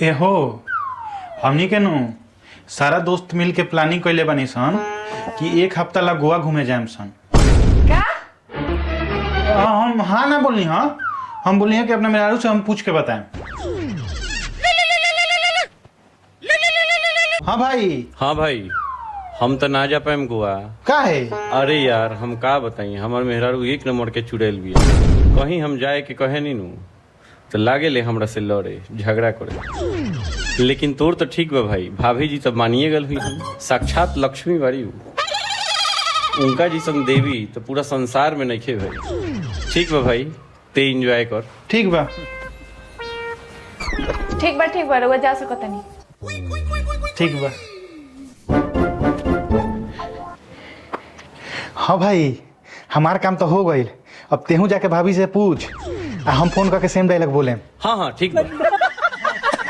ए हो हमनी के नु सारा दोस्त मिल के प्लानिंग कैले बनी सन कि एक हफ्ता ला गोवा घूमे जाए सन। क्या? हम हाँ ना बोलनी। हाँ हम बोली कि अपने मेहरारू से हम पूछ के बताएं। हाँ भाई। हाँ भाई, हम तो ना जा पाएम गोवा। का है? अरे यार हम का बताई, हमार मेहरारू एक नंबर के चुड़ैल भी कहीं हम जाए के कहे नी नू तो लागे ले हमरा से लड़े झगड़ा करे। लेकिन तोर तो ठीक बा भाई, भाभी जी तो मानिए गल हुई साक्षात लक्ष्मी बारी उनका जिसन देवी तो पूरा संसार में नहीं खे भाई। ठीक बा भाई, ते एंजॉय कर। ठीक बा ठीक बा रउआ जा सकत नहीं। ठीक बा। हाँ भाई हमार काम तो हो गई। अब तेहू जाके भाभी से पूछ आ हम फोन करके सेम डायलॉग बोले। हाँ हाँ ठीक बा।